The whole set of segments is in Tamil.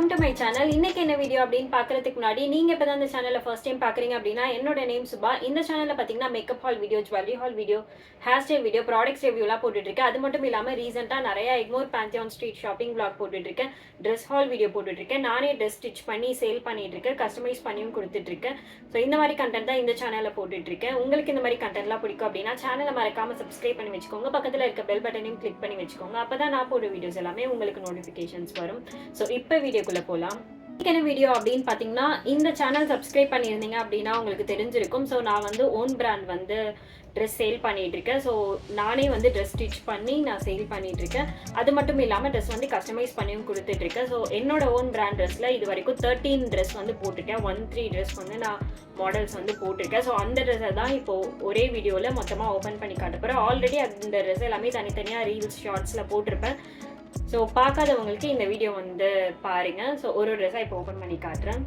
Welcome to my channel. இன்னைக்கு என்ன வீடியோ அப்படின்னு பார்க்கறதுக்கு முன்னாடி நீங்க இப்போ தான் இந்த சேனலை ஃபர்ஸ்ட் டைம் பார்க்குறீங்க அப்படின்னா என்னோட நேம் சுபா. இந்த சேனலில் பார்த்தீங்கன்னா makeup haul video, jewellery haul video, hair style video, products ரிவ்யூலாம் போட்டுட்ருக்கேன். அது மட்டும் இல்லாமல் ரீசெண்டாக நிறைய Egmore Pantheon street shopping blog போட்டுட்ருக்கேன், ட்ரெஸ் ஹால் வீடியோ போட்டுட்ருக்கேன், நானே ட்ரெஸ் ஸ்டிச் பண்ணி சேல் பண்ணிட்டுருக்கேன், கஸ்டமைஸ் பண்ணியும் கொடுத்துட்ருக்கேன். ஸோ இந்த மாதிரி கண்டென்ட் தான் இந்த சேனலில் போட்டுட்ருக்கேன். உங்களுக்கு இந்த மாதிரி கண்டென்ட்லாம் பிடிக்கும் அப்படின்னா சேனலை மறக்காமல் சப்ஸ்கிரைப் பண்ணி வச்சுக்கோங்க, பக்கத்தில் இருக்க பெல் பட்டனையும் கிளிக் பண்ணி வச்சுக்கோங்க. அப்போ தான் நான் போடுற வீடியோஸ் எல்லாமே உங்களுக்கு நோட்டிஃபிகேஷன்ஸ் வரும். ஸோ இப்போ வீடியோக்குள்ளே போகலாம். என்ன வீடியோ அப்படின்னு பார்த்தீங்கன்னா, இந்த சேனல் சப்ஸ்கிரைப் பண்ணியிருந்தீங்க அப்படின்னா உங்களுக்கு தெரிஞ்சிருக்கும். ஸோ நான் வந்து ஓன் பிராண்ட் வந்து ட்ரெஸ் சேல் பண்ணிகிட்ருக்கேன். ஸோ நானே வந்து ட்ரெஸ் ஸ்டிச் பண்ணி நான் சேல் பண்ணிகிட்ருக்கேன். அது மட்டும் இல்லாமல் ட்ரெஸ் வந்து கஸ்டமைஸ் பண்ணியும் கொடுத்துட்ருக்கேன். ஸோ என்னோட ஓன் பிராண்ட் ட்ரெஸ்ஸில் இது வரைக்கும் 13 ட்ரெஸ் வந்து போட்டிருக்கேன். 13 ட்ரெஸ் வந்து நான் மாடல்ஸ் வந்து போட்டிருக்கேன். ஸோ அந்த ட்ரெஸ்ஸை தான் இப்போது ஒரே வீடியோவில் மொத்தமாக ஓப்பன் பண்ணி காட்ட போகிறேன். ஆல்ரெடி அந்த ட்ரெஸ் எல்லாமே தனித்தனியாக ரீல்ஸ் ஷார்ட்ஸில் போட்டிருப்பேன். ஸோ பார்க்காதவங்களுக்கு இந்த வீடியோ வந்து பாருங்கள். ஸோ ஒரு ட்ரெஸ்ஸாக இப்போ ஓப்பன் பண்ணி காட்டுறேன்.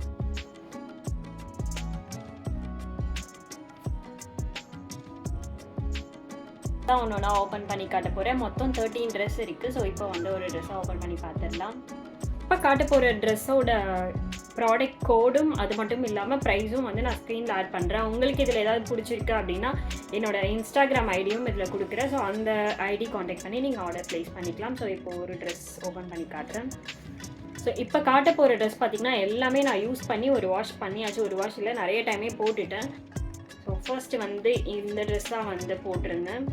தான் ஒன்று ஓப்பன் பண்ணி காட்ட போகிறேன். மொத்தம் 13 ட்ரெஸ் இருக்குது. ஸோ இப்போ வந்து ஒரு ட்ரெஸ்ஸாக ஓப்பன் பண்ணி பார்த்துடலாம். இப்போ காட்ட போகிற ட்ரெஸ்ஸோட ப்ராடக்ட் கோடும் அது மட்டும் இல்லாமல் ப்ரைஸும் வந்து நான் ஸ்க்ரீனில் ஆட் பண்ணுறேன். உங்களுக்கு இதில் ஏதாவது பிடிச்சிருக்கு அப்படின்னா என்னோடய இன்ஸ்டாகிராம் ஐடியும் இதில் கொடுக்குறேன். ஸோ அந்த ஐடி காண்டாக்ட் பண்ணி நீங்கள் ஆர்டர் ப்ளேஸ் பண்ணிக்கலாம். ஸோ இப்போ ஒரு ட்ரெஸ் ஓப்பன் பண்ணி காட்டுறேன். ஸோ இப்போ காட்ட போகிற ட்ரெஸ் பார்த்திங்கன்னா எல்லாமே நான் யூஸ் பண்ணி ஒரு வாஷ் பண்ணியாச்சு. ஒரு வாஷ் இல்லை, நிறைய டைமே போட்டுட்டேன். ஸோ ஃபர்ஸ்ட்டு வந்து இந்த ட்ரெஸ்ஸாக வந்து போட்டிருந்தேன்.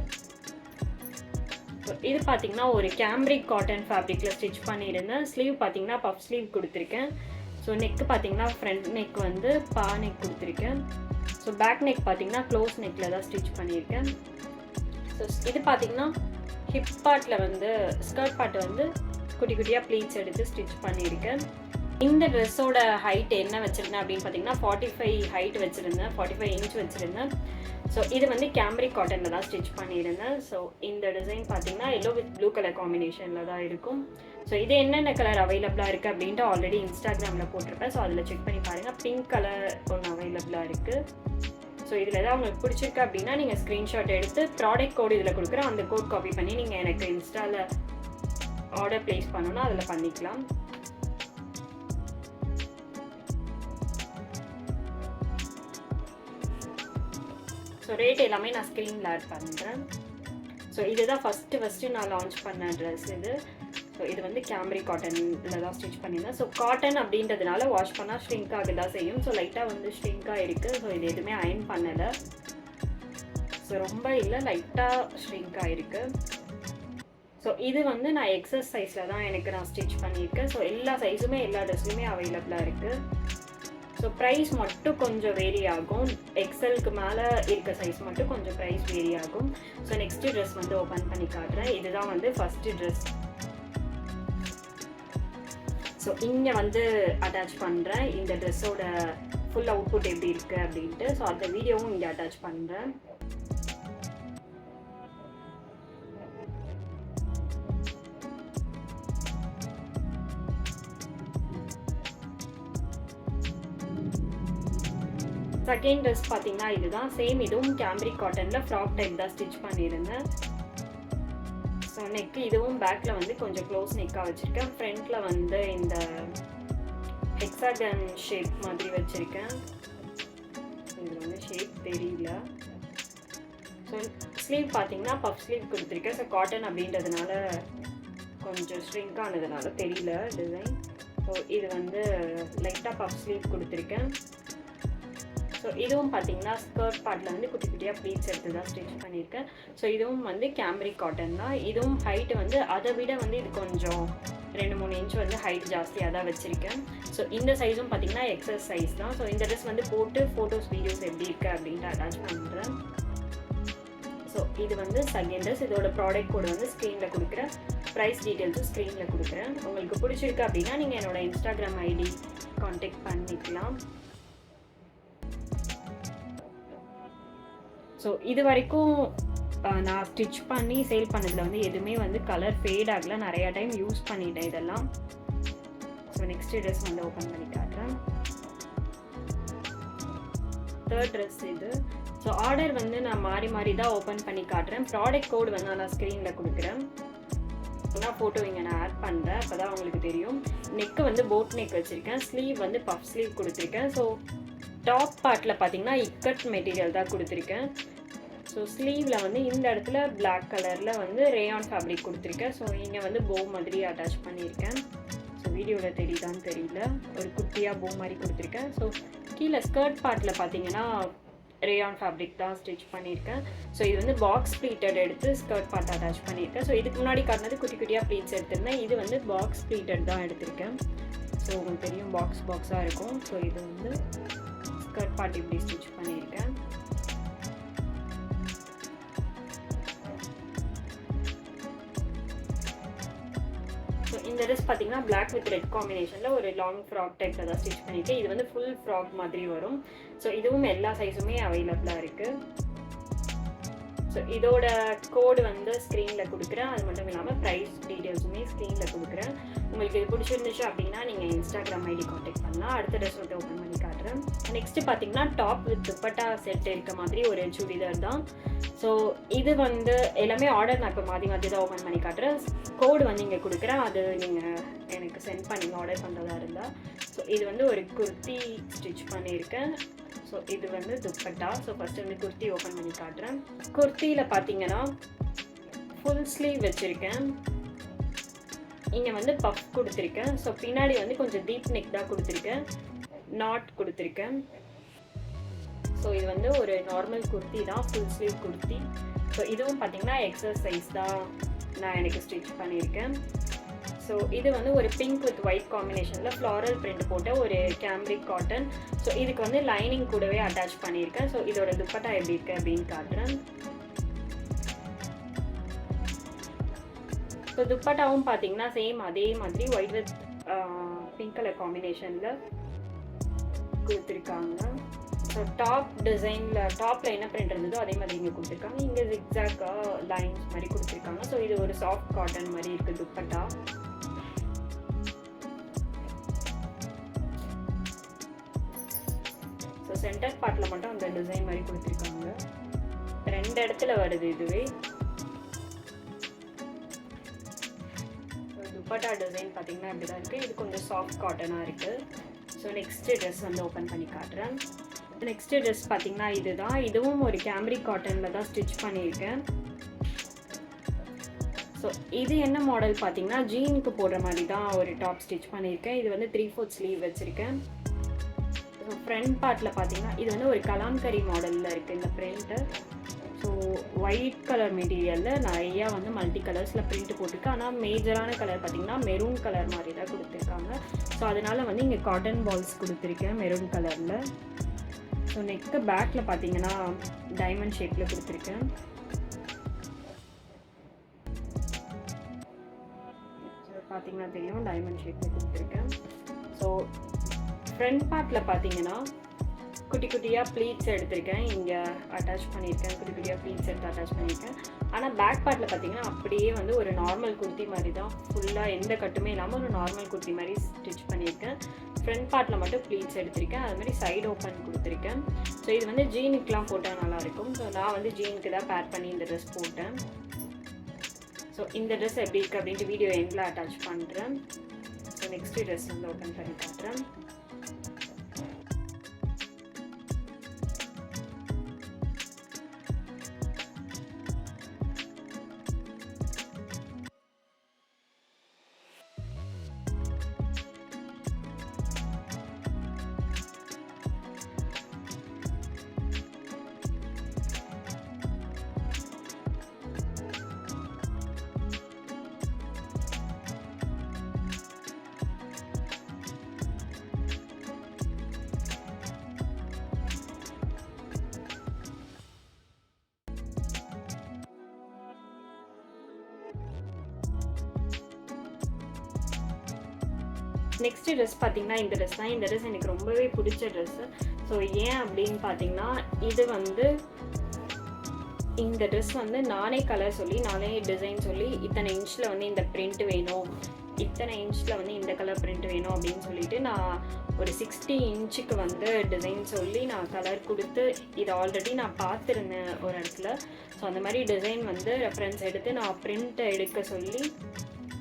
இது பார்த்திங்கன்னா ஒரு கேம்ரிக் காட்டன் ஃபேப்ரிக்கில் ஸ்டிச் பண்ணியிருந்தேன். ஸ்லீவ் பார்த்திங்கன்னா பஃப் ஸ்லீவ் கொடுத்துருக்கேன். ஸோ நெக்கு பார்த்திங்கன்னா ஃப்ரண்ட் நெக் வந்து பா நெக் கொடுத்துருக்கேன். ஸோ பேக் நெக் பார்த்திங்கன்னா க்ளோஸ் நெக்கில் தான் ஸ்டிச் பண்ணியிருக்கேன். ஸோ இது பார்த்திங்கன்னா ஹிப் பார்ட்டில் வந்து ஸ்கர்ட் பார்ட் வந்து குட்டி குட்டியாக ப்ளீட்ஸ் எடுத்து ஸ்டிச் பண்ணியிருக்கேன். இந்த ட்ரெஸ்ஸோட ஹைட் என்ன வச்சுருந்தேன் அப்படின்னு பார்த்தீங்கன்னா 45 ஹைட் வச்சுருந்தேன், 45 இன்ச் வச்சுருந்தேன். ஸோ இது வந்து கேம்ரிக் காட்டனில் தான் ஸ்டிச் பண்ணியிருந்தேன். ஸோ இந்த டிசைன் பார்த்தீங்கன்னா எல்லோ வித் ப்ளூ கலர் காம்பினேஷனில் தான் இருக்கும். ஸோ இது என்னென்ன கலர் அவைலபிளாக இருக்குது அப்படின்ட்டு ஆல்ரெடி இன்ஸ்டாகிராமில் போட்டிருப்பேன். ஸோ அதில் செக் பண்ணி பாருங்கள். பிங்க் கலர் ஒன்று அவைலபிளாக இருக்குது. ஸோ இதில் ஏதாவது உங்களுக்கு பிடிச்சிருக்கு அப்படின்னா நீங்கள் ஸ்க்ரீன்ஷாட் எடுத்து ப்ராடக்ட் கோடு இதில் கொடுக்குறேன், அந்த கோட் காப்பி பண்ணி நீங்கள் எனக்கு இன்ஸ்டாவில் ஆர்டர் ப்ளேஸ் பண்ணணுன்னா அதில் பண்ணிக்கலாம். ஸோ ரேட் எல்லாமே நான் ஸ்க்ரீனில் ஆட் பண்ணுறேன். ஸோ இதுதான் ஃபஸ்ட்டு நான் லான்ச் பண்ண ட்ரெஸ் இது. ஸோ இது வந்து கேம்ரிக் காட்டனில் தான் ஸ்டிச் பண்ணியிருந்தேன். ஸோ காட்டன் அப்படின்றதுனால வாஷ் பண்ணால் ஷ்ரிங்க் ஆக தான் செய்யும். ஸோ லைட்டாக வந்து ஷ்ரிங்காக இருக்குது. ஸோ இது எதுவுமே அயன் பண்ணலை. ஸோ ரொம்ப இல்லை, லைட்டாக ஷ்ரிங்காக இருக்குது. ஸோ இது வந்து நான் எக்ஸஸ் சைஸில் தான் நான் ஸ்டிச் பண்ணியிருக்கேன். ஸோ எல்லா சைஸுமே எல்லா ட்ரெஸ்லையுமே அவைலபிளாக இருக்குது. ஸோ ப்ரைஸ் மட்டும் கொஞ்சம் வேரி ஆகும். எக்ஸலுக்கு மேலே இருக்க சைஸ் மட்டும் கொஞ்சம் ப்ரைஸ் வேரி ஆகும். ஸோ நெக்ஸ்ட்டு ட்ரெஸ் வந்து ஓப்பன் பண்ணி காட்டுறேன். இதுதான் வந்து ஃபஸ்ட்டு ட்ரெஸ். ஸோ இங்கே வந்து அட்டாச் பண்ணுறேன் இந்த ட்ரெஸ்ஸோட ஃபுல் அவுட்புட் எப்படி இருக்குது அப்படின்ட்டு. ஸோ அந்த வீடியோவும் இங்கே அட்டாச் பண்ணுறேன். செகண்ட் ட்ரெஸ் பார்த்தீங்கன்னா இதுதான் சேம். இதுவும் கேம்ரிக் காட்டனில் ஃப்ராக் டைப் தான் ஸ்டிச் பண்ணியிருந்தேன். ஸோ நெக்கு இதுவும் பேக்கில் வந்து கொஞ்சம் க்ளோஸ் நெக்காக வச்சுருக்கேன். ஃப்ரண்ட்டில் வந்து இந்த ஹெக்ஸாகன் ஷேப் மாதிரி வச்சுருக்கேன். இது வந்து ஷேப் தெரியல. ஸோ ஸ்லீவ் பார்த்தீங்கன்னா பஃப் ஸ்லீவ் கொடுத்துருக்கேன். ஸோ காட்டன் அப்படின்றதுனால கொஞ்சம் ஷ்ரிங்க் ஆனதுனால தெரியல டிசைன். ஸோ இது வந்து லைட்டாக பஃப் ஸ்லீவ் கொடுத்துருக்கேன். ஸோ இதுவும் பார்த்தீங்கன்னா ஸ்கர்ட் பார்ட்டில் வந்து குட்டி குட்டியாக ப்ளீட்ஸ் எடுத்து தான் ஸ்டிச் பண்ணியிருக்கேன். ஸோ இதுவும் வந்து கேம்ரிக் காட்டன் தான். இதுவும் ஹைட்டு வந்து அதை விட வந்து இது கொஞ்சம் 2-3 இன்ச் வந்து ஹைட் ஜாஸ்தியாக தான் வச்சுருக்கேன். ஸோ இந்த சைஸும் பார்த்தீங்கன்னா எக்ஸஸ் சைஸ் தான். ஸோ இந்த ட்ரெஸ் வந்து போட்டு ஃபோட்டோஸ் வீடியோஸ் எப்படி இருக்குது அப்படின்ட்டு அட்டாச் பண்ணுறேன். ஸோ இது வந்து செகண்ட் ட்ரெஸ். இதோட ப்ராடக்ட் கோடு வந்து ஸ்க்ரீனில் கொடுக்குறேன், ப்ரைஸ் டீட்டெயில்ஸும் ஸ்க்ரீனில் கொடுக்குறேன். உங்களுக்கு பிடிச்சிருக்கு அப்படின்னா நீங்கள் என்னோட இன்ஸ்டாகிராம் ஐடி கான்டாக்ட் பண்ணிக்கலாம். ஸோ இது வரைக்கும் நான் ஸ்டிச் பண்ணி சேல் பண்ணதில் வந்து எதுவுமே வந்து கலர் ஃபேட் ஆகலை. நிறையா டைம் யூஸ் பண்ணிட்டேன் இதெல்லாம். ஸோ நெக்ஸ்ட் ட்ரெஸ் வந்து ஓப்பன் பண்ணி காட்டுறேன். தேர்ட் ட்ரெஸ் இது. ஸோ ஆர்டர் வந்து நான் மாறி மாறி தான் ஓப்பன் பண்ணி காட்டுறேன். ப்ராடக்ட் கோடு வந்து நான் ஸ்க்ரீனில் கொடுக்குறேன். நான் ஃபோட்டோ இங்கே நான் ஆட் பண்ணுறேன், அப்போ தான் உங்களுக்கு தெரியும். நெக்கு வந்து போட் நெக் வச்சுருக்கேன், ஸ்லீவ் வந்து பஃப் ஸ்லீவ் கொடுத்துருக்கேன். ஸோ டாப் பார்ட்டில் பார்த்தீங்கன்னா இக்கட் மெட்டீரியல் தான் கொடுத்துருக்கேன். ஸோ ஸ்லீவில் வந்து இந்த இடத்துல பிளாக் கலரில் வந்து ரேயான் ஃபேப்ரிக் கொடுத்துருக்கேன். ஸோ இங்கே வந்து போ மாதிரி அட்டாச் பண்ணியிருக்கேன். ஸோ வீடியோவில் தெரியுதான்னு தெரியல, ஒரு குட்டியாக போ மாதிரி கொடுத்துருக்கேன். ஸோ கீழே ஸ்கர்ட் பார்ட்டில் பார்த்தீங்கன்னா ரேயான் ஃபேப்ரிக் தான் ஸ்டிச் பண்ணியிருக்கேன். ஸோ இது வந்து பாக்ஸ் ப்ளீட்டட் எடுத்து ஸ்கர்ட் பார்ட் அட்டாச் பண்ணியிருக்கேன். ஸோ இதுக்கு முன்னாடி காட்டினது குட்டி குட்டியாக ப்ளீட்ஸ் எடுத்திருந்தேன், இது வந்து பாக்ஸ் ப்ளீட்டட் தான் எடுத்திருக்கேன். ஸோ உங்களுக்கு தெரியும் பாக்ஸாக இருக்கும். ஸோ இது வந்து ஸ்கர்ட் பார்ட் இப்படி ஸ்டிச் பண்ணியிருக்கேன். ஸோ இந்த ட்ரெஸ் பார்த்தீங்கன்னா பிளாக் வித் ரெட் காம்பினேஷனில் ஒரு லாங் ஃப்ராக் டைப்பில் தான் ஸ்டிச் பண்ணியிருக்கேன். இது வந்து ஃபுல் ஃப்ராக் மாதிரி வரும். ஸோ இதுவும் எல்லா சைஸுமே அவைலபிளாக இருக்குது. ஸோ இதோட கோடு வந்து ஸ்க்ரீனில் கொடுக்குறேன். அது மட்டும் இல்லாமல் ப்ரைஸ் டீட்டெயில்ஸுமே ஸ்க்ரீனில் கொடுக்குறேன். உங்களுக்கு இது பிடிச்சிருந்துச்சு அப்படின்னா நீங்கள் இன்ஸ்டாகிராம் ஐடி கான்டெக்ட் பண்ணலாம். அடுத்த ட்ரெஸ் வந்து ஓப்பன் பண்ணி காட்டுறேன். நெக்ஸ்ட்டு பார்த்தீங்கன்னா டாப் வித் துப்பட்டா செட் இருக்க மாதிரி ஒரு சுடிதார் தான். ஸோ இது வந்து எல்லாமே ஆர்டர் நான் இப்போ மாற்றி தான் ஓப்பன் பண்ணி காட்டுறேன். கோடு வந்து இங்கே கொடுக்குறேன், அது நீங்கள் எனக்கு சென்ட் பண்ணி ஆர்டர் பண்ணுறதா இருந்தால். ஸோ இது வந்து ஒரு குர்த்தி ஸ்டிச் பண்ணியிருக்கேன். ஸோ இது வந்து துப்பட்டா. ஸோ ஃபஸ்ட்டு வந்து குர்த்தி ஓப்பன் பண்ணி காட்டுறேன். குர்த்தியில் பார்த்தீங்கன்னா ஃபுல் ஸ்லீவ் வச்சுருக்கேன். இங்கே வந்து பஃப் கொடுத்துருக்கேன். ஸோ பின்னாடி வந்து கொஞ்சம் டீப் நெக் தான் கொடுத்துருக்கேன், நாட் கொடுத்துருக்கேன். ஸோ இது வந்து ஒரு நார்மல் குர்த்தி தான், ஃபுல் ஸ்லீவ் குர்த்தி. ஸோ இதுவும் பார்த்தீங்கன்னா எக்ஸல் சைஸ் தான் நான் எனக்கு ஸ்டிச் பண்ணியிருக்கேன். ஸோ இது வந்து ஒரு பிங்க் வித் ஒயிட் காம்பினேஷனில் ஃப்ளாரல் பிரிண்ட் போட்ட ஒரு கேம்ரிக் காட்டன். ஸோ இதுக்கு வந்து லைனிங் கூடவே அட்டாச் பண்ணியிருக்கேன். ஸோ இதோட துப்பட்டா எப்படி இருக்குது அப்படின்னு காட்டுறேன். ஸோ துப்பட்டாவும் பார்த்தீங்கன்னா சேம் அதே மாதிரி ஒயிட் வித் பிங்க் கலர் காம்பினேஷனில் கொடுத்துருக்காங்க. ஸோ டாப் டிசைனில் டாப்பில் என்ன பிரிண்ட் இருந்ததோ அதே மாதிரி இங்கே கொடுத்துருக்காங்க. இங்கே ஜிக்ஸாக்காக லைன்ஸ் மாதிரி கொடுத்துருக்காங்க. ஸோ இது ஒரு சாஃப்ட் காட்டன் மாதிரி இருக்குது துப்பட்டா. ஸோ சென்டர் பார்ட்டில் மட்டும் அந்த டிசைன் மாதிரி கொடுத்துருக்காங்க. 2 இடத்துல வருது இதுவே. துப்பட்டா டிசைன் பார்த்தீங்கன்னா இப்படி தான் இருக்குது. இது கொஞ்சம் சாஃப்ட் காட்டனாக இருக்குது. ஸோ நெக்ஸ்ட்டு ட்ரெஸ் வந்து ஓப்பன் பண்ணி காட்டுறேன். நெக்ஸ்ட்டு ட்ரெஸ் பார்த்தீங்கன்னா இதுதான். இதுவும் ஒரு கேம்ரிக் காட்டனில் தான் ஸ்டிச் பண்ணியிருக்கேன். ஸோ இது என்ன மாடல் பார்த்தீங்கன்னா ஜீனுக்கு போடுற மாதிரி தான் ஒரு டாப் ஸ்டிச் பண்ணியிருக்கேன். இது வந்து 3/4 ஸ்லீவ் வச்சுருக்கேன். ஸோ ஃப்ரண்ட் பார்ட்டில் பார்த்தீங்கன்னா இது வந்து ஒரு கலாம்கரி மாடலில் இருக்குது இந்த பிரிண்ட்டு. ஸோ ஒயிட் கலர் மெட்டீரியலில் நிறையா வந்து மல்டி கலர்ஸில் பிரிண்ட் போட்டிருக்கு. ஆனால் மேஜரான கலர் பார்த்திங்கன்னா மெரூன் கலர் மாதிரி தான் கொடுத்துருக்காங்க. ஸோ அதனால் வந்து இங்கே காட்டன் பால்ஸ் கொடுத்துருக்கேன் மெரூன் கலரில். ஸோ நெக்கு பேக்கில் பார்த்தீங்கன்னா டைமண்ட் ஷேப்பில் கொடுத்துருக்கேன். ஸோ பார்த்தீங்கன்னா தெரியும் டைமண்ட் ஷேப்பில் கொடுத்துருக்கேன். ஸோ ஃப்ரண்ட் பார்ட்டில் பார்த்தீங்கன்னா குட்டி குட்டியாக ப்ளீட்ஸ் எடுத்திருக்கேன், இங்கே அட்டாச் பண்ணியிருக்கேன். குட்டி குட்டியாக ப்ளீட்ஸ் எடுத்து அட்டாச் பண்ணியிருக்கேன். ஆனால் பேக் பார்ட்டில் பார்த்தீங்கன்னா அப்படியே வந்து ஒரு நார்மல் குர்த்தி மாதிரி தான், ஃபுல்லாக எந்த கட்டுமே இல்லாமல் ஒரு நார்மல் குர்த்தி மாதிரி ஸ்டிச் பண்ணியிருக்கேன். ஃப்ரண்ட் பார்ட்டில் மட்டும் ப்ளீட்ஸ் எடுத்திருக்கேன். அது மாதிரி சைடு ஓப்பன் கொடுத்துருக்கேன். ஸோ இது வந்து ஜீனுக்கெலாம் போட்டால் நல்லாயிருக்கும். ஸோ நான் வந்து ஜீனுக்கு தான் பேர் பண்ணி இந்த ட்ரெஸ் போட்டேன். ஸோ இந்த ட்ரெஸ் எப்படி இருக்குது அப்படின்ட்டு வீடியோ எண்டில் அட்டாச் பண்ணுறேன். ஸோ நெக்ஸ்ட்டு ட்ரெஸ் வந்து ஓப்பன் பண்ணி காட்டுறேன். நெக்ஸ்ட் ட்ரெஸ் பார்த்தீங்கன்னா இந்த ட்ரெஸ் தான். இந்த ட்ரெஸ் எனக்கு ரொம்பவே பிடிச்ச ட்ரெஸ்ஸு. ஸோ ஏன் அப்படின்னு பார்த்தீங்கன்னா இது வந்து இந்த ட்ரெஸ் வந்து நானே கலர் சொல்லி நானே டிசைன் சொல்லி இத்தனை இன்ச்சில் வந்து இந்த பிரிண்ட் வேணும், இத்தனை இன்ச்சில் வந்து இந்த கலர் பிரிண்ட் வேணும் அப்படின்னு சொல்லிட்டு நான் ஒரு 60 இன்ச்சுக்கு வந்து டிசைன் சொல்லி நான் கலர் கொடுத்து இது ஆல்ரெடி நான் பார்த்துருந்தேன் ஒரு இடத்துல. ஸோ அந்த மாதிரி டிசைன் வந்து ரெஃபரன்ஸ் எடுத்து நான் பிரிண்ட் எடுக்க சொல்லி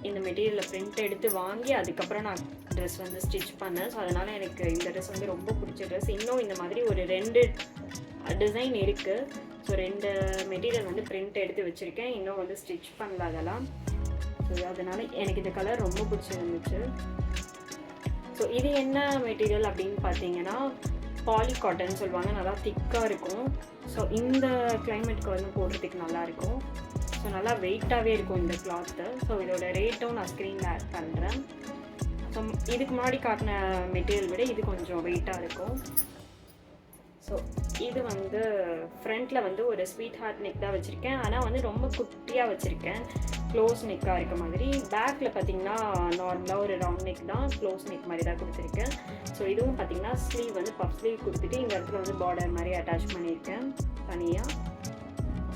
இந்த மெட்டீரியலில் பிரிண்ட் எடுத்து வாங்கி அதுக்கப்புறம் நான் ட்ரெஸ் வந்து ஸ்டிச் பண்ணேன். ஸோ அதனால் எனக்கு இந்த ட்ரெஸ் வந்து ரொம்ப பிடிச்ச ட்ரெஸ். இன்னும் இந்த மாதிரி ஒரு 2 டிசைன் இருக்குது. ஸோ 2 மெட்டீரியல் வந்து பிரிண்ட் எடுத்து வச்சுருக்கேன். இன்னும் வந்து ஸ்டிச் பண்ணல அதெல்லாம். ஸோ அதனால் எனக்கு இந்த கலர் ரொம்ப பிடிச்சிருந்துச்சு. ஸோ இது என்ன மெட்டீரியல் அப்படின்னு பார்த்தீங்கன்னா பாலி காட்டன் சொல்லுவாங்க. நல்லா திக்காக இருக்கும். ஸோ இந்த கிளைமேட்டுக்கு வந்து போடுறதுக்கு நல்லாயிருக்கும். ஸோ நல்லா வெயிட்டாகவே இருக்கும் இந்த கிளாத்து. ஸோ இதோட ரேட்டும் நான் ஸ்க்ரீனில் ஆட் பண்ணுறேன். ஸோ இதுக்கு முன்னாடி காட்டின மெட்டீரியல் விட இது கொஞ்சம் வெயிட்டாக இருக்கும். ஸோ இது வந்து ஃப்ரண்ட்டில் வந்து ஒரு ஸ்வீட் ஹார்ட் நெக் தான் வச்சுருக்கேன். ஆனால் வந்து ரொம்ப குட்டியாக வச்சுருக்கேன், க்ளோஸ் நெக்காக இருக்க மாதிரி. பேக்கில் பார்த்திங்கன்னா நார்மலாக ஒரு ரவுண்ட் நெக் தான், க்ளோஸ் நெக் மாதிரி தான் கொடுத்துருக்கேன். ஸோ இதுவும் பார்த்திங்கன்னா ஸ்லீவ் வந்து பஃப் ஸ்லீவ் கொடுத்துட்டு இந்த இடத்துல வந்து பார்டர் மாதிரி அட்டாச் பண்ணியிருக்கேன் தனியாக.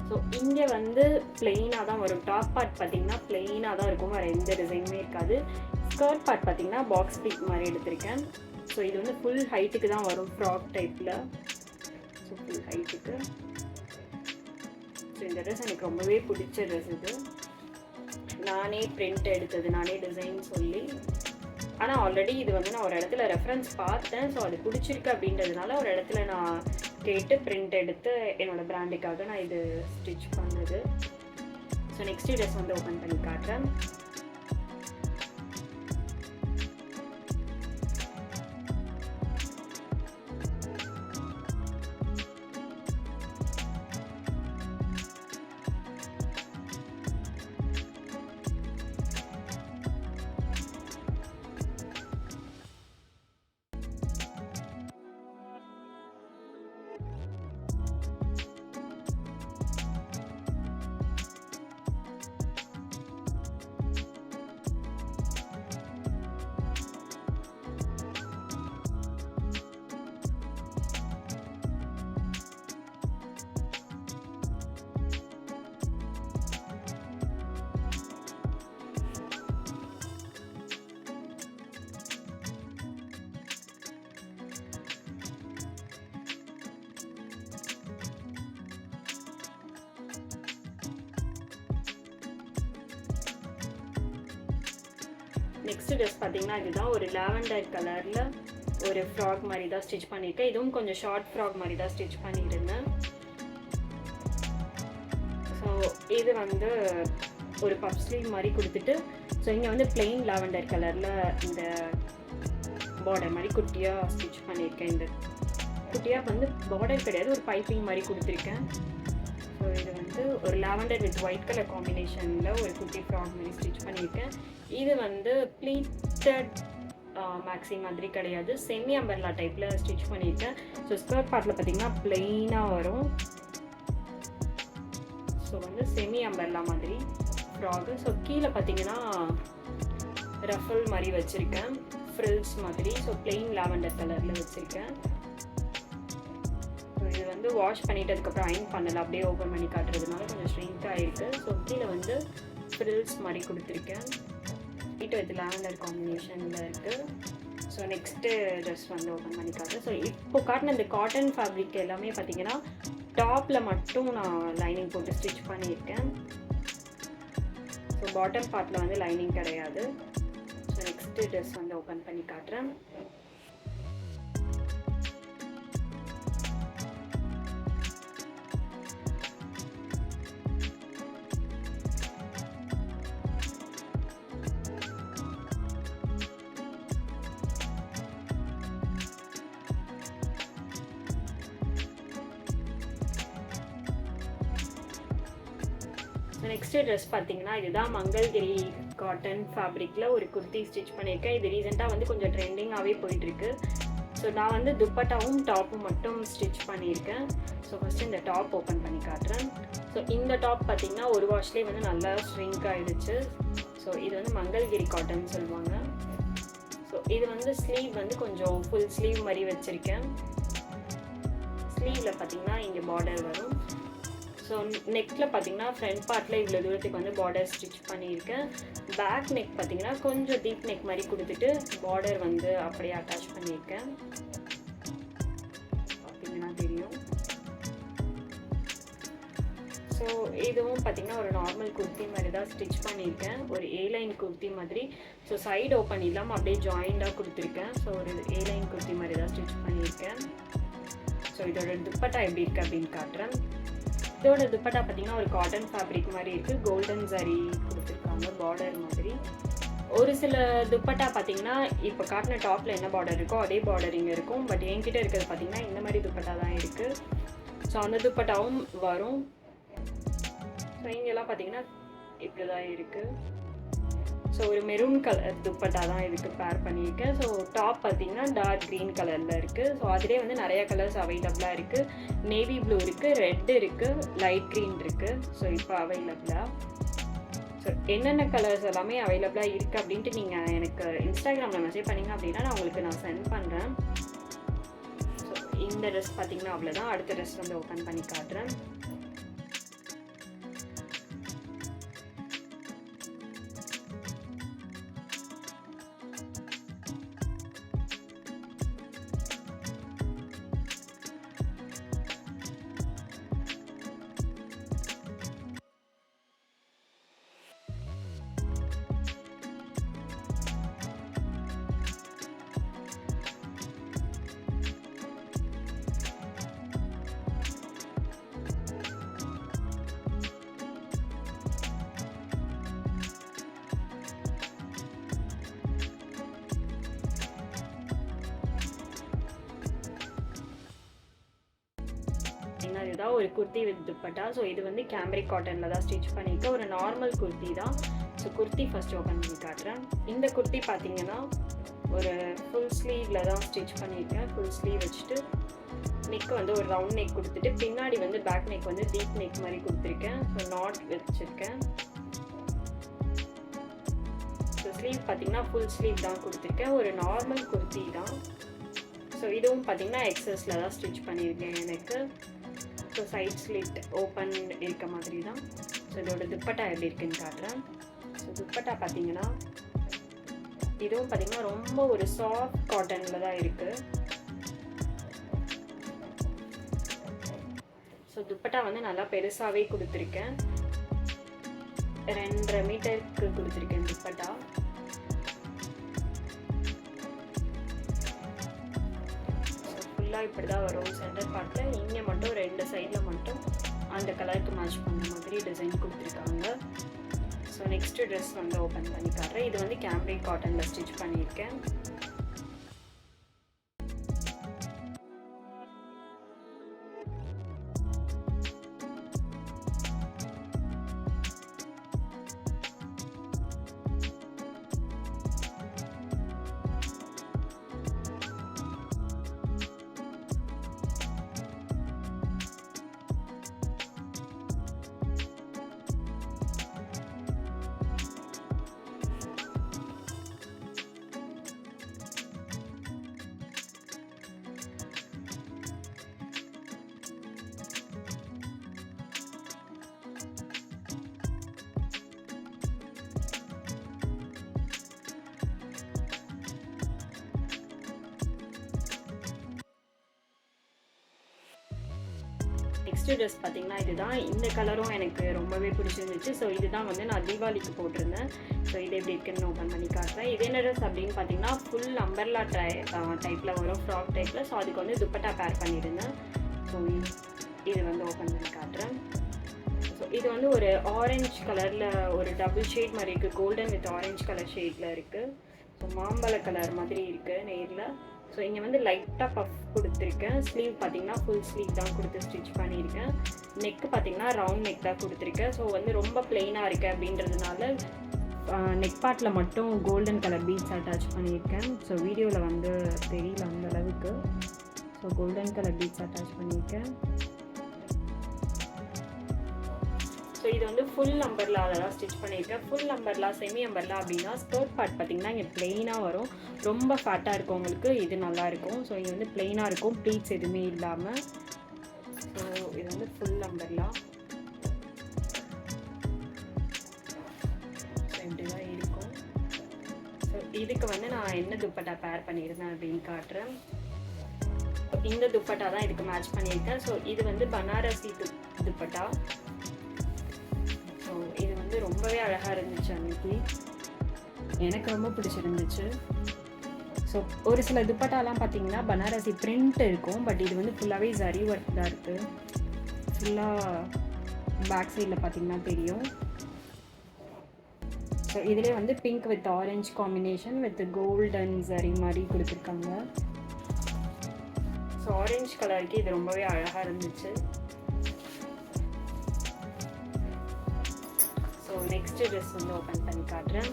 ஸோ இங்கே வந்து பிளெயினாக தான் வரும். டாப் பார்ட் பார்த்திங்கன்னா பிளெயினாக தான் இருக்கும், வேறு எந்த டிசைனுமே இருக்காது. ஸ்கர்ட் பார்ட் பார்த்திங்கன்னா பாக்ஸ் பீட் மாதிரி எடுத்திருக்கேன். ஸோ இது வந்து ஃபுல் ஹைட்டுக்கு தான் வரும், ஃப்ராக் டைப்பில். ஸோ ஃபுல் ஹைட்டுக்கு. ஸோ இந்த ட்ரெஸ் எனக்கு ரொம்பவே பிடிச்ச ட்ரெஸ். இது நானே பிரிண்ட் எடுத்தது, நானே டிசைன் சொல்லி. ஆனால் ஆல்ரெடி இது வந்து நான் ஒரு இடத்துல ரெஃபரன்ஸ் பார்த்தேன். ஸோ அது பிடிச்சிருக்கு அப்படின்றதுனால ஒரு இடத்துல நான் கேட்டு பிரிண்ட் எடுத்து என்னோடய பிராண்டுக்காக நான் இது ஸ்டிச் பண்ணது. ஸோ நெக்ஸ்ட் ட்ரெஸ் வந்து ஓப்பன் பண்ணி காட்டுறேன். நெக்ஸ்ட் ட்ரெஸ் பார்த்தீங்கன்னா இதுதான், ஒரு லாவெண்டர் கலரில் ஒரு ஃப்ராக் மாதிரி தான் ஸ்டிச் பண்ணியிருக்கேன். இதுவும் கொஞ்சம் ஷார்ட் ஃப்ராக் மாதிரி தான் ஸ்டிச் பண்ணியிருந்தேன். ஸோ இது வந்து ஒரு பஃப் ஸ்லீவ் மாதிரி கொடுத்துட்டு, ஸோ இங்கே வந்து பிளெயின் லாவெண்டர் கலரில் இந்த பார்டர் மாதிரி குட்டியாக ஸ்டிச் பண்ணியிருக்கேன். இந்த குட்டியாக வந்து பார்டர் கிடையாது, ஒரு பைப்பிங் மாதிரி கொடுத்துருக்கேன். ஸோ இது வந்து ஒரு லாவெண்டர் வித் ஒயிட் கலர் காம்பினேஷனில் ஒரு குட்டி ஃப்ராக் மாதிரி ஸ்டிச் பண்ணியிருக்கேன். இது வந்து ப்ளீட்டட் மேக்ஸி மாதிரி கிடையாது, செமி அம்பர்லா டைப்பில் ஸ்டிச் பண்ணியிருக்கேன். ஸோ ஸ்கர்ட் பார்ட்டில் பார்த்திங்கன்னா ப்ளெயினாக வரும். ஸோ வந்து செமி அம்பர்லா மாதிரி ஃப்ராகு. ஸோ கீழே பார்த்திங்கன்னா ரஃபல் மாதிரி வச்சுருக்கேன், ஃப்ரில்ஸ் மாதிரி. ஸோ பிளெயின் லாவெண்டர் கலரில் வச்சுருக்கேன். இது வந்து வாஷ் பண்ணிவிட்டு அதுக்கப்புறம் அயன் பண்ணலை, அப்படியே ஓப்பன் பண்ணி காட்டுறதுனால கொஞ்சம் ஷ்ரிங்க் ஆகிருக்கு. ஸோ கீழே வந்து ஃப்ரில்ஸ் மாதிரி கொடுத்துருக்கேன். வீட்டு வித் லாவெண்டர் காம்பினேஷனில் இருக்குது. ஸோ நெக்ஸ்ட்டு ட்ரெஸ் வந்து ஓப்பன் பண்ணி காட்டுறேன். ஸோ இப்போ காட்டின இந்த காட்டன் ஃபேப்ரிக் எல்லாமே பார்த்திங்கன்னா டாப்பில் மட்டும் நான் லைனிங் போட்டு ஸ்டிச் பண்ணியிருக்கேன். ஸோ பாட்டம் பார்ட்டில் வந்து லைனிங் கிடையாது. ஸோ நெக்ஸ்ட்டு ட்ரெஸ் வந்து ஓப்பன் பண்ணி காட்டுறேன். நெக்ஸ்ட்டு ட்ரெஸ் பார்த்தீங்கன்னா இதுதான், மங்கள்கிரி காட்டன் ஃபேப்ரிக்கில் ஒரு குர்த்தி ஸ்டிச் பண்ணியிருக்கேன். இது ரீசெண்டாக வந்து கொஞ்சம் ட்ரெண்டிங்காகவே போயிட்டுருக்கு. ஸோ நான் வந்து துப்பட்டாவும் டாப்பும் மட்டும் ஸ்டிச் பண்ணியிருக்கேன். ஸோ ஃபஸ்ட்டு இந்த டாப் ஓப்பன் பண்ணி காட்டுறேன். ஸோ இந்த டாப் பார்த்திங்கன்னா ஒரு வாஷ்லேயே வந்து நல்லா ஷ்ரிங்க் ஆகிடுச்சு. ஸோ இது வந்து மங்கள்கிரி காட்டன் சொல்லுவாங்க. ஸோ இது வந்து ஸ்லீவ் வந்து கொஞ்சம் ஃபுல் ஸ்லீவ் மாதிரி வச்சுருக்கேன். ஸ்லீவில் பார்த்திங்கன்னா இங்கே பார்டர் வரும். ஸோ நெக்கில் பார்த்திங்கன்னா ஃப்ரண்ட் பார்ட்டில் இவ்வளோ தூரத்துக்கு வந்து பார்டர் ஸ்டிச் பண்ணியிருக்கேன். பேக் நெக் பார்த்திங்கன்னா கொஞ்சம் டீப் நெக் மாதிரி கொடுத்துட்டு பார்டர் வந்து அப்படியே அட்டாச் பண்ணியிருக்கேன். பார்த்திங்கன்னா தெரியும். ஸோ இதுவும் பார்த்திங்கன்னா ஒரு நார்மல் குர்த்தி மாதிரி தான் ஸ்டிச் பண்ணியிருக்கேன், ஒரு ஏலைன் குர்த்தி மாதிரி. ஸோ சைடு ஓப்பன் இல்லாமல் அப்படியே ஜாயிண்டாக கொடுத்துருக்கேன். ஸோ ஒரு ஏலைன் குர்த்தி மாதிரி தான் ஸ்டிச் பண்ணியிருக்கேன். ஸோ இதோட துப்பட்டா எப்படி இருக்குது அப்படின்னு காட்டுறேன். இதோட துப்பட்டா பார்த்திங்கன்னா ஒரு காட்டன் ஃபேப்ரிக் மாதிரி இருக்குது, கோல்டன் ஜரி கொடுத்துருக்காங்க பார்டர் மாதிரி. ஒரு சில துப்பட்டா பார்த்திங்கன்னா இப்போ காட்டின டாப்பில் என்ன பார்டர் இருக்கோ அதே பார்டர் இங்கே இருக்கும். பட் என்கிட்ட இருக்கிறது பார்த்திங்கன்னா இந்த மாதிரி துப்பட்டா தான் இருக்குது. ஸோ அந்த துப்பட்டாவும் வரும். ஸோ இங்கெல்லாம் பார்த்திங்கன்னா இப்படி தான் இருக்குது. ஸோ ஒரு மெரூன் கலர் துப்பட்டா தான் இதுக்கு பேர் பண்ணியிருக்கேன். ஸோ டாப் பார்த்திங்கன்னா டார்க் க்ரீன் கலரில் இருக்குது. ஸோ அதிலே வந்து நிறையா கலர்ஸ் அவைலபிளாக இருக்குது. நேவி ப்ளூ இருக்குது, ரெட் இருக்குது, லைட் க்ரீன் இருக்குது. ஸோ இப்போ அவைலபிளாக ஸோ என்னென்ன கலர்ஸ் எல்லாமே அவைலபிளாக இருக்குது அப்படின்ட்டு நீங்கள் எனக்கு இன்ஸ்டாகிராமில் மெசேஜ் பண்ணிங்க அப்படின்னா நான் உங்களுக்கு சென்ட் பண்ணுறேன். ஸோ இந்த ட்ரெஸ் பார்த்திங்கன்னா அவ்வளோதான். அடுத்த ட்ரெஸ் வந்து ஓப்பன் பண்ணி காட்டுறேன். இதுதான் ஒரு குர்த்தி வித் துப்பட்டா. ஸோ இது வந்து கேம்ரிக் காட்டனில் தான் ஸ்டிச் பண்ணியிருக்கேன், ஒரு நார்மல் குர்த்தி தான். ஸோ குர்த்தி ஃபர்ஸ்ட் ஓப்பன் பண்ணி காட்டுறேன். இந்த குர்த்தி பார்த்தீங்கன்னா ஒரு ஃபுல் ஸ்லீவில் தான் ஸ்டிச் பண்ணியிருக்கேன். ஃபுல் ஸ்லீவ் வச்சுட்டு நெக் வந்து ஒரு ரவுண்ட் நெக் கொடுத்துட்டு பின்னாடி வந்து பேக் நெக் வந்து டீப் நெக் மாதிரி கொடுத்துருக்கேன். ஸோ நாட் வச்சுருக்கேன். ஸோ ஸ்லீவ் பார்த்தீங்கன்னா ஃபுல் ஸ்லீவ் தான் கொடுத்துருக்கேன், ஒரு நார்மல் குர்த்தி தான். ஸோ இதுவும் பார்த்தீங்கன்னா எக்ஸஸில் தான் ஸ்டிச் பண்ணியிருக்கேன் எனக்கு. ஸோ சைட் ஸ்லிட் ஓப்பன் இருக்க மாதிரி தான். ஸோ இதோட துப்பட்டா எப்படி இருக்குன்னு காட்டுறேன். ஸோ துப்பட்டா பார்த்தீங்கன்னா இதுவும் பார்த்தீங்கன்னா ரொம்ப ஒரு சாஃப்ட் காட்டனில் தான் இருக்குது. ஸோ துப்பட்டா வந்து நல்லா பெருசாகவே கொடுத்துருக்கேன், 2.5 மீட்டருக்கு கொடுத்துருக்கேன் துப்பட்டா. ஃபுல்லாக இப்படி தான் வரும். சென்டர் பார்ட்டில் இங்கே மட்டும் 2 சைடில் மட்டும் அந்த கலருக்கு மேட்ச் பண்ண மாதிரி டிசைன் கொடுத்துருக்காங்க. ஸோ நெக்ஸ்ட்டு ட்ரெஸ் வந்து ஓப்பன் பண்ணி காட்டுறேன். இது வந்து கேம்ரிக் காட்டனில் ஸ்டிச் பண்ணியிருக்கேன். நெக்ஸ்ட் ட்ரெஸ் பார்த்தீங்கன்னா இதுதான். இந்த கலரும் எனக்கு ரொம்பவே பிடிச்சிருந்துச்சு. ஸோ இதுதான் வந்து நான் தீபாவளிக்கு போட்டிருந்தேன். ஸோ இது எப்படி இருக்குன்னு ஓப்பன் பண்ணி காட்டுறேன். இது என்ன ட்ரெஸ் அப்படின்னு பார்த்தீங்கன்னா ஃபுல் அம்பர்லா டைப்பில் வரும், ஃப்ராக் டைப்பில். ஸோ அதுக்கு வந்து துப்பட்டா பேர் பண்ணியிருந்தேன். ஸோ இது வந்து ஓப்பன் பண்ணி காட்டுறேன். ஸோ இது வந்து ஒரு ஆரஞ்சு கலரில் ஒரு டபுள் ஷேட் மாதிரி இருக்குது, கோல்டன் வித் ஆரஞ்சு கலர் ஷேடில் இருக்குது. ஸோ மாம்பழ கலர் மாதிரி இருக்குது நேரில். ஸோ இங்கே வந்து லைட்டாக பஃப் கொடுத்துருக்கேன். ஸ்லீவ் பார்த்தீங்கன்னா ஃபுல் ஸ்லீவ் தான் கொடுத்து ஸ்டிச் பண்ணியிருக்கேன். நெக்கு பார்த்தீங்கன்னா ரவுண்ட் நெக் தான் கொடுத்துருக்கேன். ஸோ வந்து ரொம்ப பிளெயினாக இருக்குது அப்படின்றதுனால நெக் பார்ட்டில் மட்டும் கோல்டன் கலர் பீட்ஸ் அட்டாச் பண்ணியிருக்கேன். ஸோ வீடியோவில் வந்து தெரியல அந்த அளவுக்கு. So golden colour beads attach பண்ணியிருக்கேன். ஸோ இது வந்து ஃபுல் அம்பர்லாவில் தான் ஸ்டிச் பண்ணியிருக்கேன். ஃபுல் அம்பர்லா, செமி அம்பர்லா அப்படின்னா ஸ்கர்ட் பார்ட் பார்த்திங்கன்னா இங்கே ப்ளெயினாக வரும். ரொம்ப ஃபேட்டாக இருக்கவங்களுக்கு இது நல்லாயிருக்கும். ஸோ இங்கே வந்து ப்ளெயினாக இருக்கும், ப்ளீட்ஸ் எதுவுமே இல்லாமல். ஸோ இது வந்து ஃபுல் அம்பர்லா. ஸோ இப்படி தான் இருக்கும். ஸோ இதுக்கு வந்து நான் என்ன துப்பட்டா பேர் பண்ணியிருந்தேன் அப்படின்னு காட்டுறேன். இந்த துப்பட்டா தான் இதுக்கு மேட்ச் பண்ணியிருக்கேன். ஸோ இது வந்து பனாரசி துப்பட்டா. ரொம்பவே அழகாக இருந்துச்சு அன்னைக்கு, எனக்கு ரொம்ப பிடிச்சிருந்துச்சு. ஸோ ஒரு சில துப்பட்டாலாம் பார்த்தீங்கன்னா பனாரசி பிரிண்ட் இருக்கும், பட் இது வந்து ஃபுல்லாகவே ஜரி ஒர்க் தான் இருக்குது. ஃபுல்லாக பேக் சைடில் பார்த்தீங்கன்னா தெரியும். ஸோ இதிலே வந்து pink with orange combination with golden zari மாதிரி கொடுத்துருக்காங்க. ஸோ ஆரஞ்ச் கலருக்கு இது ரொம்பவே அழகாக இருந்துச்சு. ஸோ நெக்ஸ்ட் ட்ரெஸ் வந்து ஓப்பன் பண்ணி காட்டுறேன்.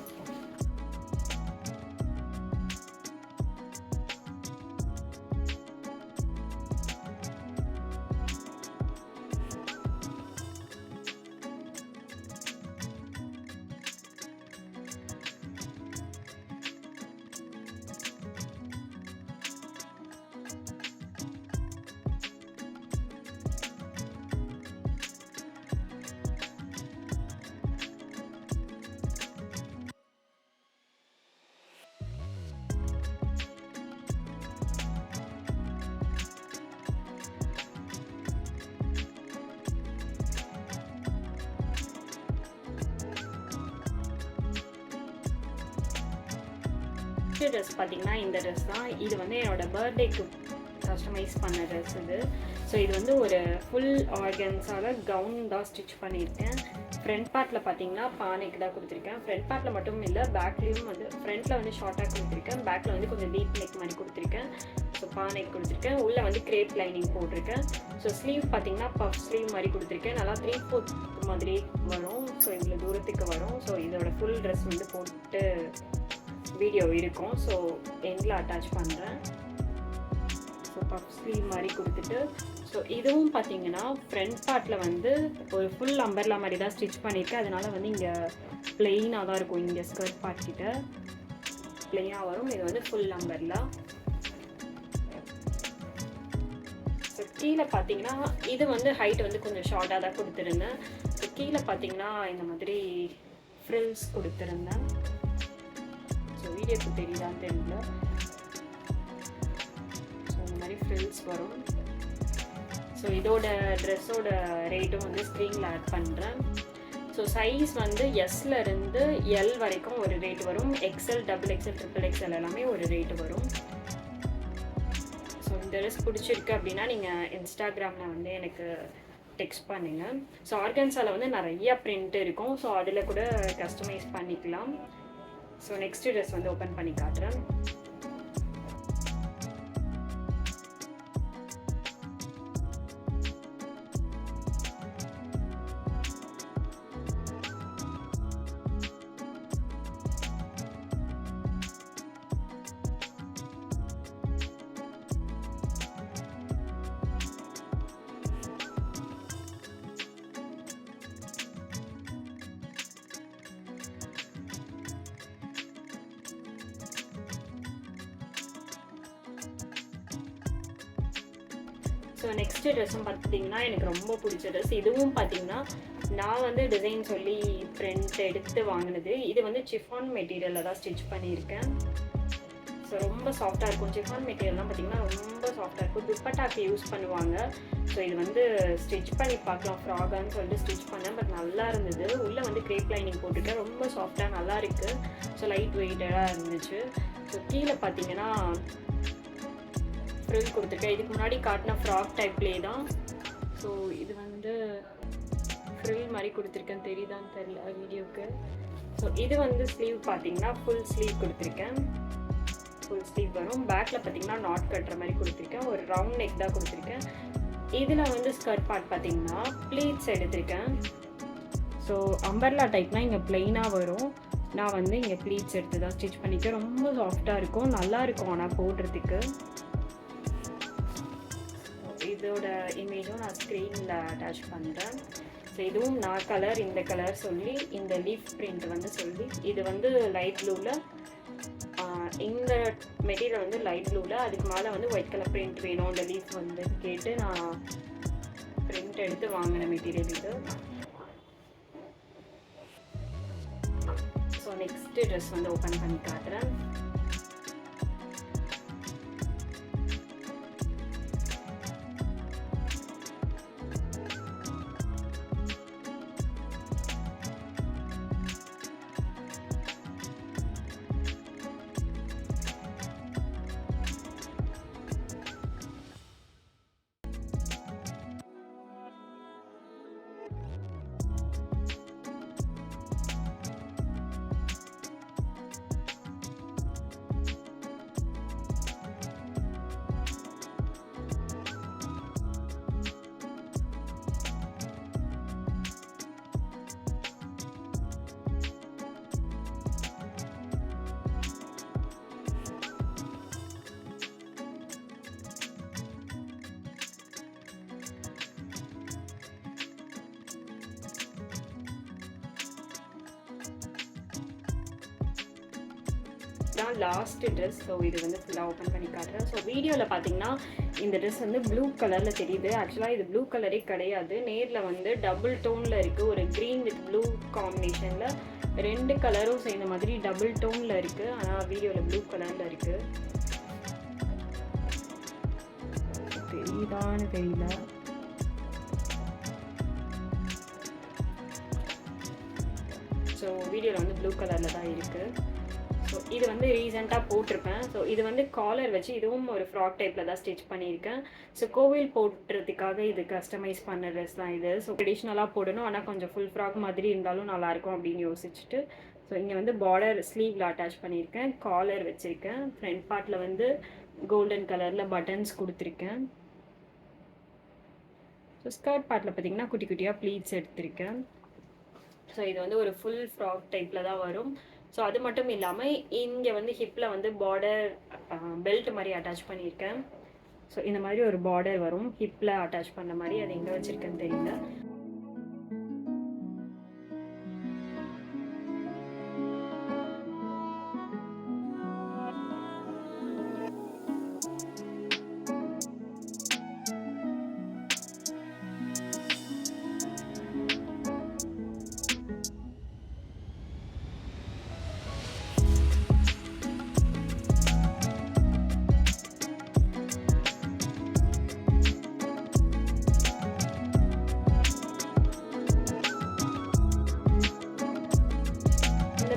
ட்ரெஸ் பார்த்தீங்கன்னா இந்த ட்ரெஸ் தான். இது வந்து என்னோட பர்த்டேக்கு கஸ்டமைஸ் பண்ண ட்ரெஸ் இது. ஸோ இது வந்து ஒரு ஃபுல் ஆர்கன்ஸால கவுன் தான் ஸ்டிச் பண்ணியிருக்கேன். ஃப்ரண்ட் பார்ட்டில் பார்த்தீங்கன்னா பானைக்கு தான் கொடுத்துருக்கேன். ஃப்ரண்ட் பார்ட்டில் மட்டும் இல்லை, பேக்லேயும் வந்து ஃப்ரண்ட்டில் வந்து ஷார்ட்டாக கொடுத்துருக்கேன், பேக்கில் வந்து கொஞ்சம் டீப் நெக் மாதிரி கொடுத்துருக்கேன். ஸோ பானைக்கு கொடுத்துருக்கேன், உள்ளே வந்து கிரேப் லைனிங் போட்டிருக்கேன். ஸோ ஸ்லீவ் பார்த்தீங்கன்னா பஃப் ஸ்லீவ் மாதிரி கொடுத்துருக்கேன், நல்லா 3/4 மாதிரி வரும். ஸோ இவ்வளோ தூரத்துக்கு வரும். ஸோ இதோட ஃபுல் ட்ரெஸ் வந்து போட்டு வீடியோ இருக்கும். ஸோ எண்டில் அட்டாச் பண்ணுறேன். ஸோ பஃப் ஸ்லீவ் மாதிரி கொடுத்துட்டு, ஸோ இதுவும் பார்த்தீங்கன்னா ஃப்ரண்ட் பார்ட்டில் வந்து ஒரு ஃபுல் அம்பர்லா மாதிரி தான் ஸ்டிச் பண்ணியிருக்கேன். அதனால வந்து இங்கே பிளெயினாக தான் இருக்கும். இங்கே ஸ்கர்ட் பார்ட் கிட்ட பிளெயினாக வரும். இது வந்து ஃபுல் அம்பர்லா. ஸோ கீழே பார்த்தீங்கன்னா இது வந்து ஹைட் வந்து கொஞ்சம் ஷார்ட்டாக தான் கொடுத்துருந்தேன். ஸோ கீழே பார்த்தீங்கன்னா இந்த மாதிரி ஃப்ரில்ஸ் கொடுத்துருந்தேன். ஸோ வீடியோக்கு தெரியுதான்னு தெரியல. ஸோ இந்த மாதிரி ஃப்ரில்ஸ் வரும். ஸோ இதோட ட்ரெஸ்ஸோட ரேட்டும் வந்து ஸ்க்ரீனில் ஆட் பண்ணுறேன். ஸோ சைஸ் வந்து எஸ்லேருந்து எல் வரைக்கும் ஒரு ரேட் வரும், எக்ஸ்எல், XXL, XXL எல்லாமே ஒரு ரேட் வரும். ஸோ இந்த ட்ரெஸ் பிடிச்சிருக்கு அப்படின்னா நீங்கள் இன்ஸ்டாகிராமில் வந்து எனக்கு டெக்ஸ்ட் பண்ணுங்கள். ஸோ ஆர்கன்ஸாவில் வந்து நிறைய பிரிண்ட் இருக்கும். ஸோ அதில் கூட கஸ்டமைஸ் பண்ணிக்கலாம். ஸோ நெக்ஸ்ட் ட்ரெஸ் வந்து ஓப்பன் பண்ணி காட்டுறேன். ஸோ நெக்ஸ்ட்டு ட்ரெஸ்ஸும் பார்த்தீங்கன்னா எனக்கு ரொம்ப பிடிச்ச ட்ரெஸ். இதுவும் பார்த்தீங்கன்னா நான் வந்து டிசைன் சொல்லி பிரிண்ட் எடுத்து வாங்கினது. இது வந்து சிஃபான் மெட்டீரியலில் தான் ஸ்டிச் பண்ணியிருக்கேன். ஸோ ரொம்ப சாஃப்டாக இருக்கும். சிஃபான் மெட்டீரியல்லாம் பார்த்தீங்கன்னா ரொம்ப சாஃப்டாக இருக்கும். துப்பட்டாக்கு யூஸ் பண்ணுவாங்க. ஸோ இது வந்து ஸ்டிச் பண்ணி பார்க்கலாம் ஃப்ராகான்னு சொல்லிட்டு ஸ்டிச் பண்ணேன். பட் நல்லா இருந்தது. உள்ளே வந்து கிரேப் லைனிங் போட்டுருக்கேன். ரொம்ப சாஃப்டாக நல்லா இருக்குது. ஸோ லைட் வெயிட்டடாக இருந்துச்சு. ஸோ கீழே பார்த்தீங்கன்னா ஃப்ரில் கொடுத்துருக்கேன். இதுக்கு முன்னாடி காட்டின ஃப்ராக் டைப்லேயே தான். ஸோ இது வந்து ஃப்ரில் மாதிரி கொடுத்துருக்கேன், தெரியுதான்னு தெரியல வீடியோக்கு. ஸோ இது வந்து ஸ்லீவ் பார்த்தீங்கன்னா ஃபுல் ஸ்லீவ் கொடுத்துருக்கேன். ஃபுல் ஸ்லீவ் வரும். பேக்கில் பார்த்தீங்கன்னா நாட் கட்டுற மாதிரி கொடுத்துருக்கேன். ஒரு ரவுண்ட் நெக் தான் கொடுத்துருக்கேன். இதில் வந்து ஸ்கர்ட் பார்ட் பார்த்தீங்கன்னா ப்ளீட்ஸ் எடுத்திருக்கேன். ஸோ அம்பர்லா டைப்னால் இங்கே ப்ளெயினாக வரும். நான் வந்து இங்கே ப்ளீட்ஸ் எடுத்து தான் ஸ்டிச் பண்ணிக்கேன். ரொம்ப சாஃப்டாக இருக்கும், நல்லாயிருக்கும். ஆனால் போடுறதுக்கு இதோட இமேஜும் நான் ஸ்க்ரீனில் அட்டாச் பண்ணுறேன். ஸோ இதுவும் நான் கலர், இந்த கலர் சொல்லி, இந்த லீஃப் பிரிண்ட் வந்து சொல்லி, இது வந்து லைட் ப்ளூவில், இந்த மெட்டீரியல் வந்து லைட் ப்ளூவில், அதுக்கு மேலே வந்து ஒயிட் கலர் பிரிண்ட் வேணும் அந்த லீஃப் வந்து கேட்டு நான் பிரிண்ட் எடுத்து வாங்கின மெட்டீரியல் இது. ஸோ நெக்ஸ்ட்டு ட்ரெஸ் வந்து ஓப்பன் பண்ணி காட்டுறேன். இதுதான் லாஸ்ட் ட்ரெஸ். ஸோ இது வந்து ஃபுல்லாக ஓப்பன் பண்ணி காட்டுறேன். ஸோ வீடியோவில் பார்த்தீங்கன்னா இந்த ட்ரெஸ் வந்து ப்ளூ கலரில் தெரியுது. ஆக்சுவலாக இது ப்ளூ கலரே கிடையாது. நேரில் வந்து டபுள் டோனில் இருக்குது. ஒரு க்ரீன் வித் ப்ளூ காம்பினேஷனில் 2 கலரும் சேர்ந்த மாதிரி டபுள் டோனில் இருக்குது. ஆனால் வீடியோவில் ப்ளூ கலரில் இருக்குது. தெரியுதான்னு தெரியல. ஸோ வீடியோவில் வந்து ப்ளூ கலரில் தான் இருக்குது. ஸோ இது வந்து ரீசெண்டாக போட்டிருப்பேன். ஸோ இது வந்து காலர் வச்சு இதுவும் ஒரு ஃப்ராக் டைப்பில் தான் ஸ்டிச் பண்ணியிருக்கேன். ஸோ கோவில் போட்டுறதுக்காக இது கஸ்டமைஸ் பண்ண ட்ரெஸ் தான் இது. ஸோ ட்ரெடிஷ்னலாக போடணும், ஆனால் கொஞ்சம் ஃபுல் ஃப்ராக் மாதிரி இருந்தாலும் நல்லாயிருக்கும் அப்படின்னு யோசிச்சுட்டு ஸோ இங்கே வந்து பார்டர் ஸ்லீவில் அட்டாச் பண்ணியிருக்கேன். காலர் வச்சுருக்கேன். ஃப்ரண்ட் பார்ட்டில் வந்து கோல்டன் கலரில் பட்டன்ஸ் கொடுத்துருக்கேன். ஸோ ஸ்கர்ட் பார்ட்டில் பார்த்தீங்கன்னா குட்டி குட்டியாக ப்ளீட்ஸ் எடுத்திருக்கேன். ஸோ இது வந்து ஒரு ஃபுல் ஃப்ராக் டைப்பில் தான் வரும். ஸோ அது மட்டும் இல்லாமல் இங்கே வந்து ஹிப்பில் வந்து பார்டர் பெல்ட் மாதிரி அட்டாச் பண்ணியிருக்கேன். ஸோ இந்த மாதிரி ஒரு பார்டர் வரும் ஹிப்பில் அட்டாச் பண்ண மாதிரி. அது எங்கே வச்சுருக்கேன்னு தெரியல.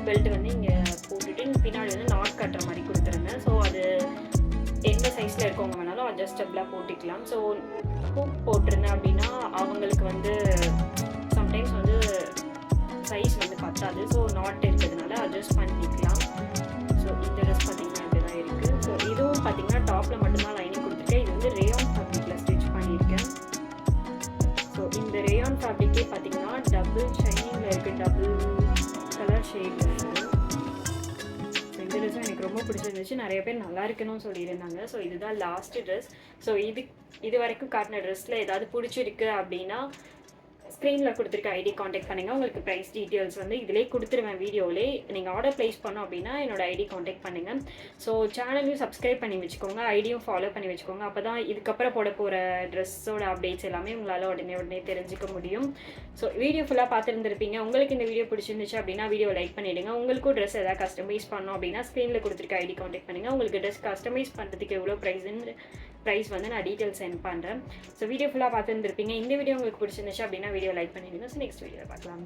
பெல்ட் வந்து இங்கே போட்டுட்டு பின்னாடி வந்து நாட் கட்டுற மாதிரி கொடுத்துருந்தேன். ஸோ அது எந்த சைஸில் இருக்கவங்க வேணாலும் அட்ஜஸ்டபிளாக போட்டுக்கலாம். ஸோ ஹூக் போட்டிருந்தேன் அப்படின்னா அவங்களுக்கு வந்து சம்டைம்ஸ் வந்து சைஸ் வந்து பத்தாது. ஸோ நாட் இருக்கிறதுனால அட்ஜஸ்ட் பண்ணிக்கலாம். ஸோ இந்த ட்ரெஸ் பார்த்திங்கன்னா இப்படி தான் இருக்குது. ஸோ இதுவும் பார்த்திங்கன்னா டாப்பில் மட்டும்தான் லைனிங் கொடுத்துருக்கேன். இது வந்து ரேயான் ஃபேப்ரிக்கில் ஸ்டிச் பண்ணியிருக்கேன். ஸோ இந்த ரேயான் ஃபேப்ரிக்கே பார்த்திங்கன்னா டபுள் ஷைனிங்கில் இருக்குது, டபுள் கலர் ஷேடில் இருக்குது. ஸோ இந்த ட்ரெஸ்ஸும் எனக்கு ரொம்ப பிடிச்சிருந்துச்சு. நிறைய பேர் நல்லா இருக்குன்னு சொல்லியிருந்தாங்க. ஸோ இதுதான் லாஸ்ட்டு ட்ரெஸ். ஸோ இது வரைக்கும் காட்டின ட்ரெஸ்ஸில் ஏதாவது பிடிச்சிருக்கு அப்படின்னா ஸ்க்ரீனில் கொடுத்துருக்க ஐடி காண்டாக்ட் பண்ணுங்கள். உங்களுக்கு ப்ரைஸ் டீட்டெயில்ஸ் வந்து இதிலே கொடுத்துருவேன் வீடியோவிலே. நீங்கள் ஆர்டர் ப்ளேஸ் பண்ணோம் அப்படின்னா என்னோட ஐடி காண்டாக்ட் பண்ணுங்கள். ஸோ சேனலையும் சப்ஸ்கிரைப் பண்ணி வச்சுக்கோங்க, ஐடியும் ஃபாலோ பண்ணி வச்சுக்கோங்க. அப்போ தான் இதுக்கப்புறம் போட போகிற ட்ரெஸ்ஸோட அப்டேட்ஸ் எல்லாமே உங்களால் உடனே தெரிஞ்சிக்க முடியும். ஸோ வீடியோ ஃபுல்லாக பார்த்துருந்துருப்பீங்க. உங்களுக்கு இந்த வீடியோ பிடிச்சிருந்துச்சு அப்படின்னா வீடியோ லைக் பண்ணிவிடுங்க. உங்களுக்கும் ட்ரெஸ் எதாவது கஸ்டமைஸ் பண்ணோம் அப்படின்னா ஸ்க்ரீனில் கொடுத்துருக்க ஐடி காண்டாக்ட் பண்ணுங்கள். உங்களுக்கு ட்ரெஸ் கஸ்டமைஸ் பண்ணுறதுக்கு எவ்வளோ ப்ரைஸ் வந்து நான் டீட்டெயில்ஸ் சென்ட் பண்ணுறேன். ஸோ வீடியோ ஃபுல்லாக பார்த்துருந்துருப்பீங்க. இந்த வீடியோ உங்களுக்கு பிடிச்சிருந்துச்சு அப்படின்னா வீடியோ லைக் பண்ணிவிடுங்க. ஸோ நெக்ஸ்ட் வீடியோவில் பார்க்கலாம்.